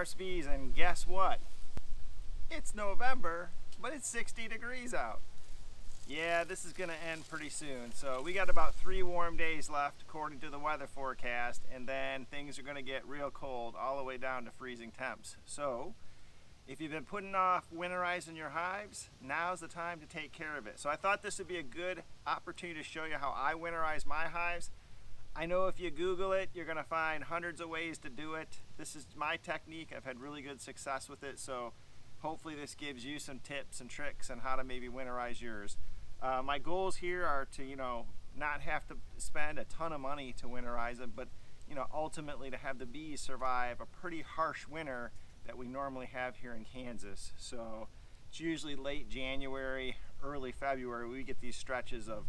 Bart's Bees, and guess what? It's November, but it's 60 degrees out. Yeah, this is gonna end pretty soon. So we got about 3 warm days left according to the weather forecast, and then things are gonna get real cold all the way down to freezing temps. So if you've been putting off winterizing your hives, now's the time to take care of it. So I thought this would be a good opportunity to show you how I winterize my hives. I know if you Google it, you're gonna find hundreds of ways to do it. This is my technique. I've had really good success with it. So hopefully this gives you some tips and tricks on how to maybe winterize yours. My goals here are to, not have to spend a ton of money to winterize them, but, ultimately to have the bees survive a pretty harsh winter that we normally have here in Kansas. So it's usually late January, early February, we get these stretches of,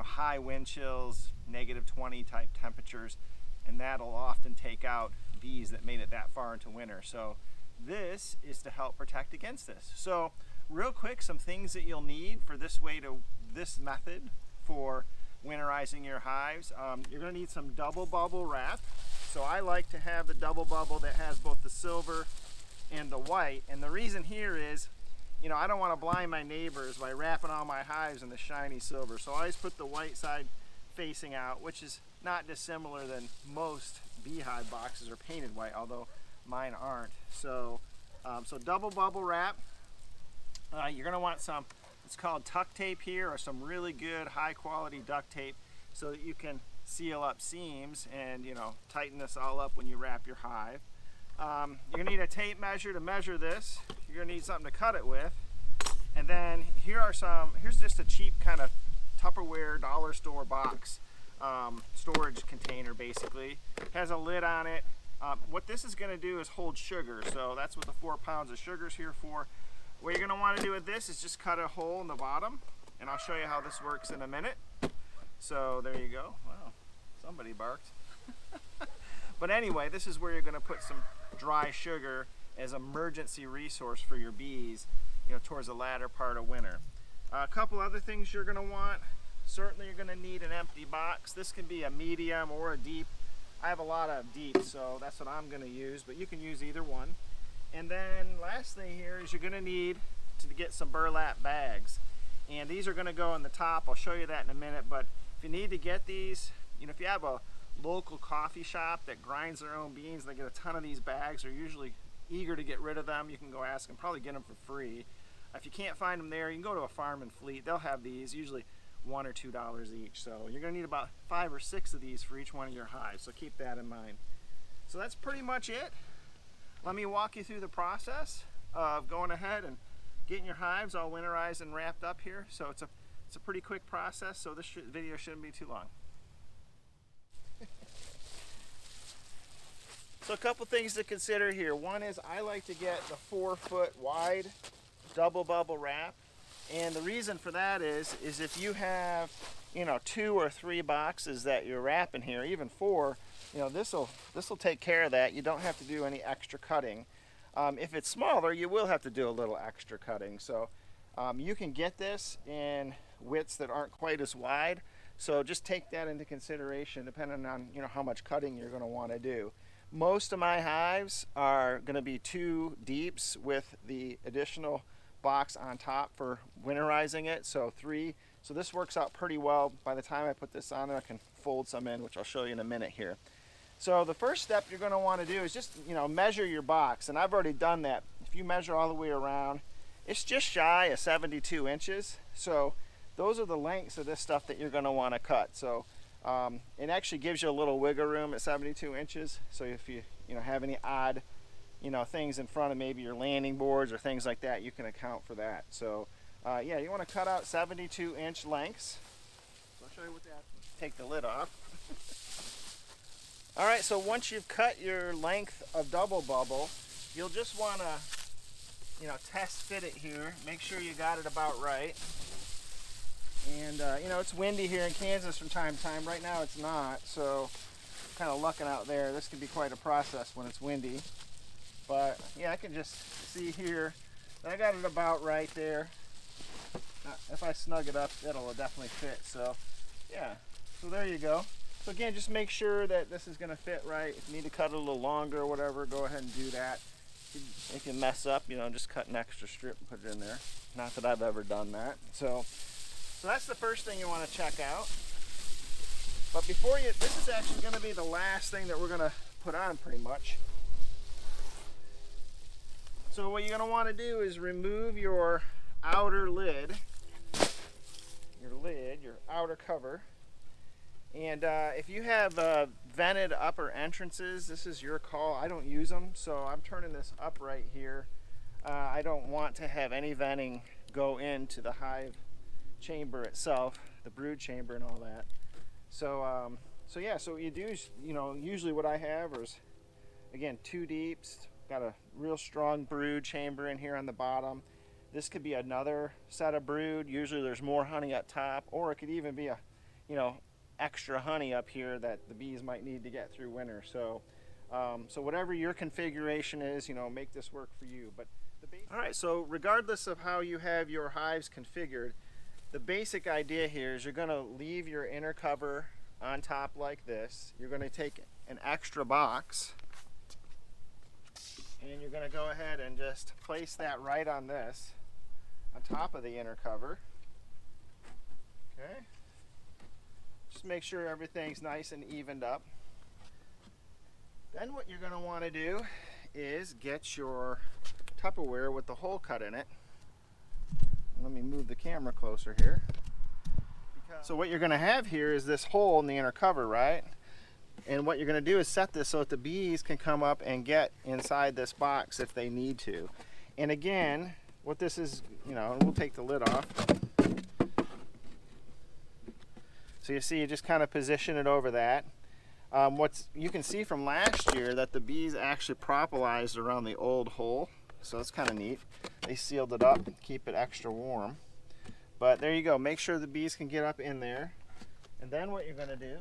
high wind chills, -20 type temperatures, and that'll often take out bees that made it that far into winter. So this is to help protect against this. So real quick, some things that you'll need for this method for winterizing your hives. You're going to need some double bubble wrap. So I like to have the double bubble that has both the silver and the white. And the reason here is, I don't want to blind my neighbors by wrapping all my hives in the shiny silver. So I always put the white side facing out, which is not dissimilar than most beehive boxes are painted white, although mine aren't. So, double bubble wrap. You're going to want some, it's called tuck tape here, or some really good high quality duct tape so that you can seal up seams and tighten this all up when you wrap your hive. You're going to need a tape measure to measure this. You're going to need something to cut it with. And then here's just a cheap kind of Tupperware dollar store box storage container basically. It has a lid on it. What this is going to do is hold sugar, so that's what the 4 pounds of sugar is here for. What you're going to want to do with this is just cut a hole in the bottom, and I'll show you how this works in a minute. So there you go. Wow, somebody barked. But anyway, this is where you're going to put some dry sugar as an emergency resource for your bees, towards the latter part of winter. A couple other things you're going to want. Certainly you're going to need an empty box. This can be a medium or a deep. I have a lot of deep, so that's what I'm going to use, but you can use either one. And then last thing here is you're going to need to get some burlap bags. And these are going to go on the top. I'll show you that in a minute, but if you need to get these, if you have a local coffee shop that grinds their own beans, they get a ton of these bags. They're usually eager to get rid of them. You can go ask them, probably get them for free. If you can't find them there, you can go to a farm and fleet. They'll have these, usually $1 or $2 each. So you're going to need about 5 or 6 of these for each one of your hives, so keep that in mind. So that's pretty much it. Let me walk you through the process of going ahead and getting your hives all winterized and wrapped up here. So it's a pretty quick process, so this video shouldn't be too long. So a couple things to consider here. One is I like to get the 4-foot wide double bubble wrap. And the reason for that is if you have, 2 or 3 boxes that you're wrapping here, even 4, this will take care of that. You don't have to do any extra cutting. If it's smaller, you will have to do a little extra cutting. So you can get this in widths that aren't quite as wide. So just take that into consideration depending on how much cutting you're going to want to do. Most of my hives are going to be 2 deeps with the additional box on top for winterizing it, so 3. So this works out pretty well. By the time I put this on there, I can fold some in, which I'll show you in a minute here. So the first step you're going to want to do is just measure your box, and I've already done that. If you measure all the way around, it's just shy of 72 inches. So those are the lengths of this stuff that you're going to want to cut. So it actually gives you a little wiggle room at 72 inches. So if you have any odd things in front of maybe your landing boards or things like that, you can account for that. So yeah, you want to cut out 72-inch lengths. So I'll show you what that. Take the lid off. All right, so once you've cut your length of double bubble, you'll just want to test fit it here. Make sure you got it about right. And it's windy here in Kansas from time to time. Right now it's not, so kind of lucking out there. This can be quite a process when it's windy. But yeah, I can just see here that I got it about right there. If I snug it up, it'll definitely fit. So yeah, so there you go. So again, just make sure that this is going to fit right. If you need to cut it a little longer or whatever, go ahead and do that. If you mess up, you know, just cut an extra strip and put it in there. Not that I've ever done that. So that's the first thing you want to check out. But before you, this is actually going to be the last thing that we're going to put on pretty much. So what you're going to want to do is remove your outer lid, your outer cover. And if you have vented upper entrances, this is your call. I don't use them, so I'm turning this up right here. I don't want to have any venting go into the hive chamber itself, the brood chamber and all that. So yeah, so what you do is, you know, usually what I have is, again, 2 deeps, got a real strong brood chamber in here on the bottom. This could be another set of brood. Usually there's more honey up top, or it could even be a, you know, extra honey up here that the bees might need to get through winter. So so whatever your configuration is, you know, make this work for you. But all right, so regardless of how you have your hives configured, the basic idea here is you're going to leave your inner cover on top like this. You're going to take an extra box and you're going to go ahead and just place that right on this, on top of the inner cover. Okay. Just make sure everything's nice and evened up. Then what you're going to want to do is get your Tupperware with the hole cut in it. Let me move the camera closer here. So what you're going to have here is this hole in the inner cover, right? And what you're going to do is set this so that the bees can come up and get inside this box if they need to. And again, what this is, you know, and we'll take the lid off. So you see, you just kind of position it over that. You can see from last year that the bees actually propolised around the old hole. So that's kind of neat. They sealed it up, keep it extra warm. But there you go. Make sure the bees can get up in there. And then what you're going to do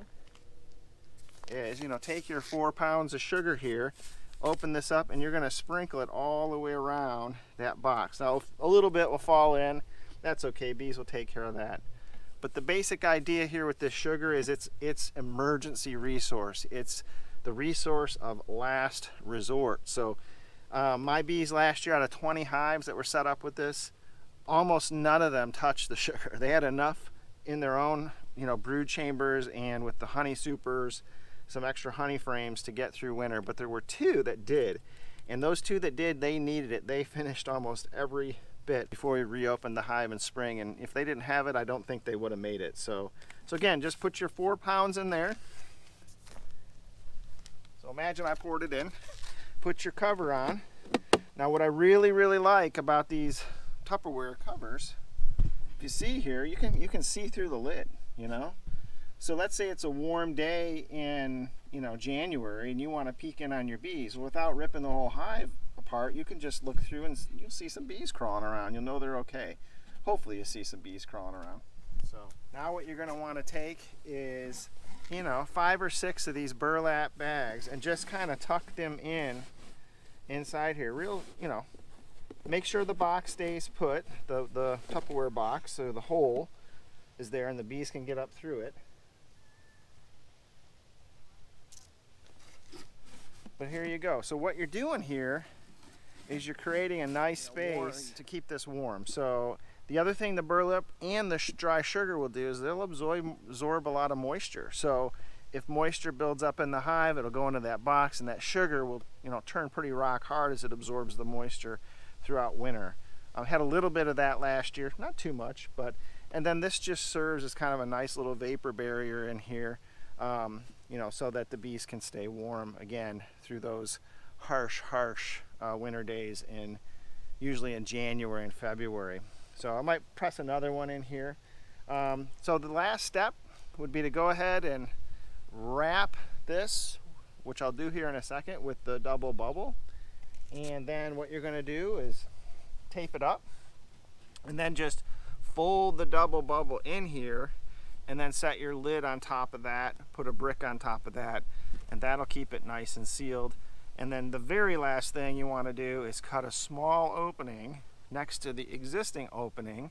is, you know, take your 4 pounds of sugar here, open this up, and you're going to sprinkle it all the way around that box. Now, a little bit will fall in. That's okay. Bees will take care of that. But the basic idea here with this sugar is it's emergency resource. It's the resource of last resort. So my bees last year, out of 20 hives that were set up with this, almost none of them touched the sugar. They had enough in their own, you know, brood chambers and with the honey supers, some extra honey frames to get through winter. But there were 2 that did, and those 2 that did, they needed it. They finished almost every bit before we reopened the hive in spring, and if they didn't have it, I don't think they would have made it. So again, just put your 4 pounds in there. So imagine I poured it in. Put your cover on. Now what I really like about these Tupperware covers, if you see here, you can see through the lid, you know. So let's say it's a warm day in, you know, January, and you want to peek in on your bees. Well, without ripping the whole hive apart, you can just look through and you'll see some bees crawling around. You'll know they're okay. Hopefully you see some bees crawling around. So now what you're going to want to take is, you know, 5 or 6 of these burlap bags and just kind of tuck them in inside here. Real, you know, make sure the box stays put, the Tupperware box, so the hole is there and the bees can get up through it. But here you go. So what you're doing here is you're creating a nice space to keep this warm. So the other thing the burlap and the dry sugar will do is they'll absorb a lot of moisture. So if moisture builds up in the hive, it'll go into that box, and that sugar will, you know, turn pretty rock hard as it absorbs the moisture throughout winter. I had a little bit of that last year, not too much, but, and then this just serves as kind of a nice little vapor barrier in here, you know, so that the bees can stay warm again through those harsh winter days usually in January and February. So I might press another one in here. So the last step would be to go ahead and wrap this, which I'll do here in a second, with the double bubble. And then what you're going to do is tape it up and then just fold the double bubble in here, and then set your lid on top of that, put a brick on top of that, and that'll keep it nice and sealed. And then the very last thing you want to do is cut a small opening next to the existing opening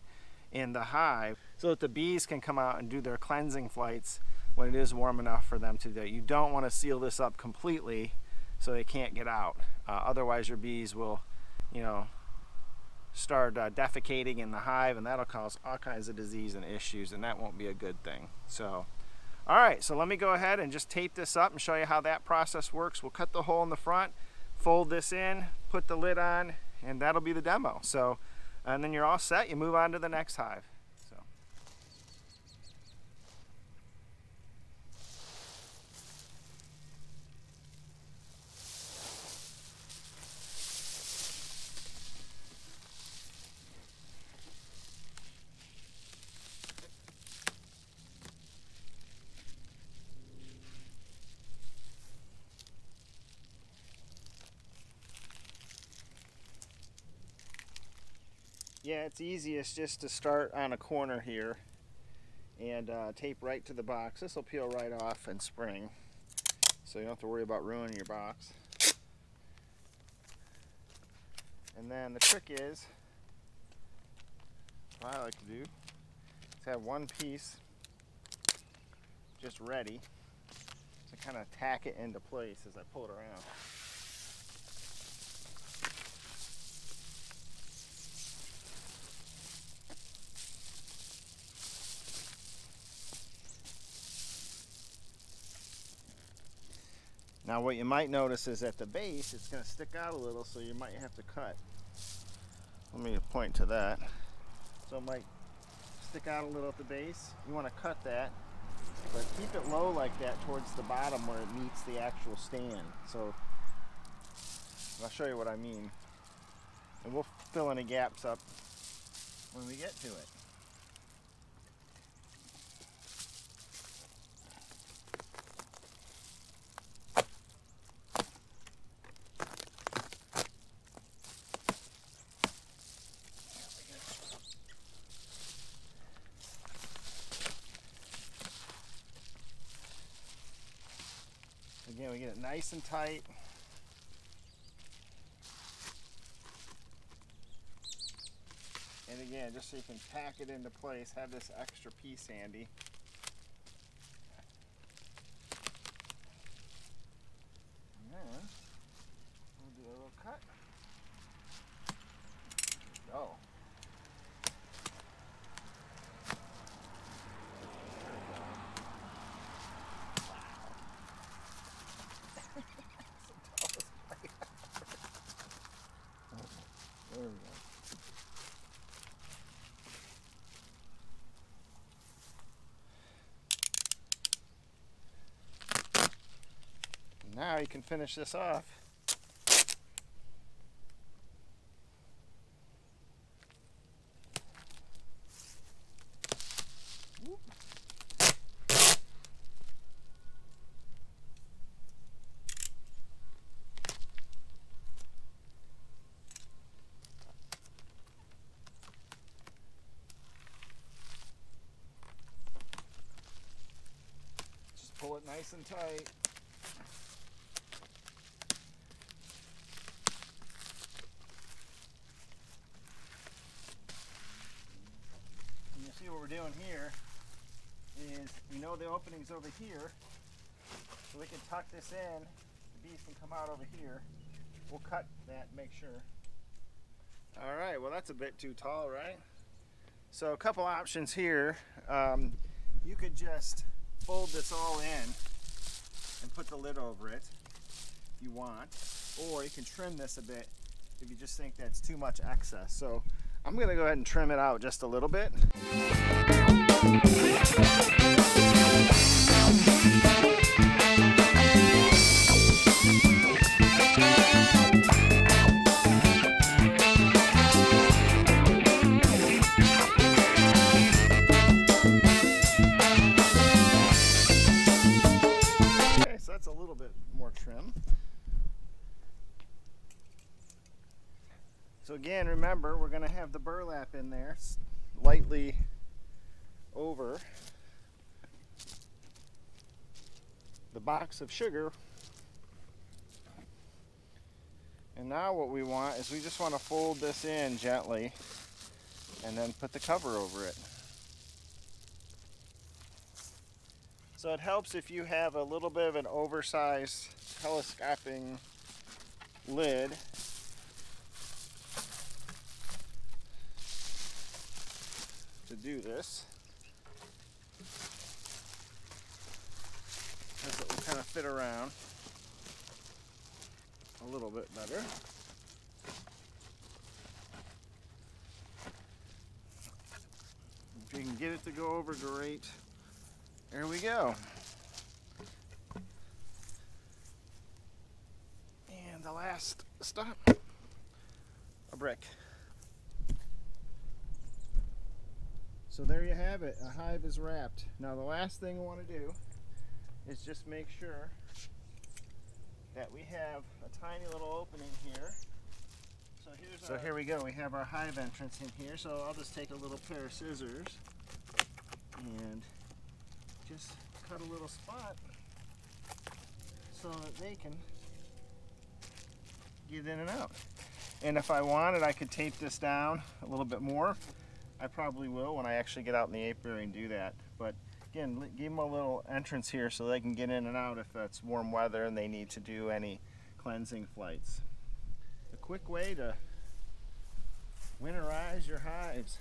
in the hive so that the bees can come out and do their cleansing flights when it is warm enough for them to do. You don't want to seal this up completely so they can't get out. Otherwise your bees will, you know, start defecating in the hive, and that'll cause all kinds of disease and issues, and that won't be a good thing. So, all right, so let me go ahead and just tape this up and show you how that process works. We'll cut the hole in the front, fold this in, put the lid on, and that'll be the demo. So, and then you're all set. You move on to the next hive. So. Yeah, it's easiest just to start on a corner here and tape right to the box. This will peel right off in spring, so you don't have to worry about ruining your box. And then the trick is, what I like to do is have one piece just ready to kind of tack it into place as I pull it around. Now what you might notice is at the base it's going to stick out a little, so you might have to cut. Let me point to that. So it might stick out a little at the base. You want to cut that, but keep it low like that towards the bottom where it meets the actual stand. So I'll show you what I mean. And we'll fill any gaps up when we get to it. Again, we get it nice and tight. And again, just so you can pack it into place, have this extra piece handy. And then we'll do a little cut. Oh. There we go. Now you can finish this off. Whoop. Just pull it nice and tight. See what we're doing here is, we know the opening's over here, so we can tuck this in, the bees can come out over here. We'll cut that, make sure. Alright, well that's a bit too tall, right? So a couple options here. You could just fold this all in and put the lid over it if you want, or you can trim this a bit if you just think that's too much excess. So I'm going to go ahead and trim it out just a little bit. Okay, so that's a little bit more trim. So again, remember, we're going to have the burlap in there lightly over the box of sugar. And now what we want is we just want to fold this in gently and then put the cover over it. So it helps if you have a little bit of an oversized telescoping lid. To do this, because it will kind of fit around a little bit better. If you can get it to go over, great. There we go. And the last stop, a brick. So there you have it, a hive is wrapped. Now the last thing I want to do is just make sure that we have a tiny little opening here. So here we go, we have our hive entrance in here. So I'll just take a little pair of scissors and just cut a little spot so that they can get in and out. And if I wanted, I could tape this down a little bit more. I probably will when I actually get out in the apiary and do that. But again, give them a little entrance here so they can get in and out if it's warm weather and they need to do any cleansing flights. A quick way to winterize your hives.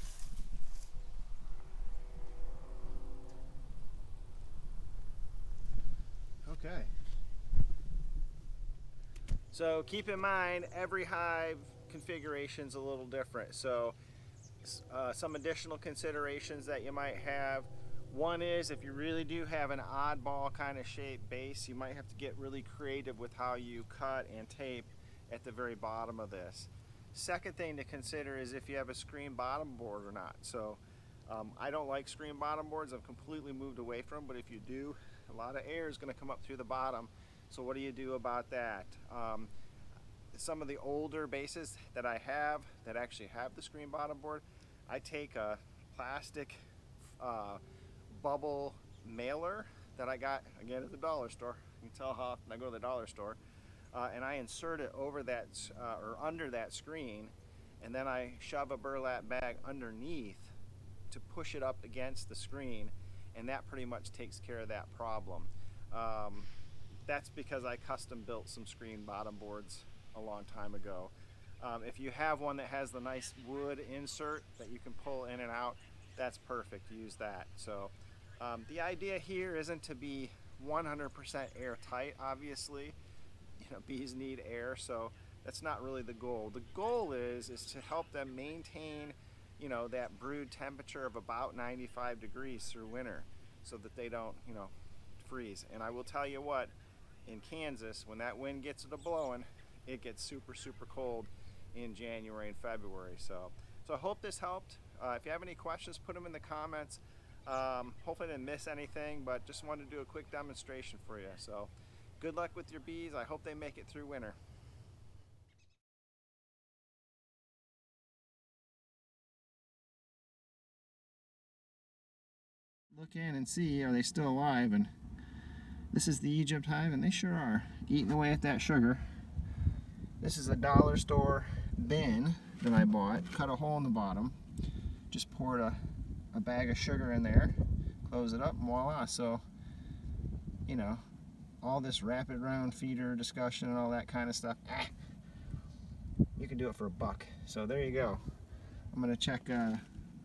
Okay. So keep in mind, every hive configuration is a little different. So some additional considerations that you might have. One is if you really do have an oddball kind of shaped base, you might have to get really creative with how you cut and tape at the very bottom of this. Second thing to consider is if you have a screen bottom board or not. So I don't like screen bottom boards. I've completely moved away from them, but if you do, a lot of air is going to come up through the bottom. So what do you do about that? Some of the older bases that I have that actually have the screen bottom board, I take a plastic bubble mailer that I got again at the dollar store. You can tell how often I go to the dollar store, and I insert it over that or under that screen, and then I shove a burlap bag underneath to push it up against the screen, and that pretty much takes care of that problem. That's because I custom built some screen bottom boards a long time ago. If you have one that has the nice wood insert that you can pull in and out, that's perfect. Use that. So the idea here isn't to be 100% airtight, obviously. You know, bees need air, so that's not really the goal. The goal is to help them maintain, you know, that brood temperature of about 95 degrees through winter so that they don't, you know, freeze. And I will tell you what, in Kansas, when that wind gets to blowing, it gets super, super cold in January and February. So I hope this helped. If you have any questions, put them in the comments. Hopefully I didn't miss anything, but just wanted to do a quick demonstration for you. So good luck with your bees. I hope they make it through winter. Look in and see, are they still alive? And this is the Egypt hive, and they sure are, eating away at that sugar. This is a dollar store bin that I bought, cut a hole in the bottom, just poured a bag of sugar in there, close it up, and voila. So, you know, all this rapid round feeder discussion and all that kind of stuff, you can do it for $1. So there you go. I'm gonna check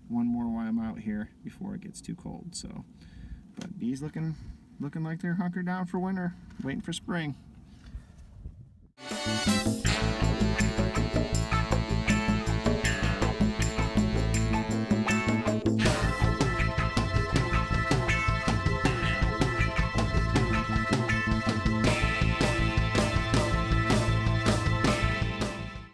one more while I'm out here before it gets too cold. So, but bees looking like they're hunkered down for winter, waiting for spring.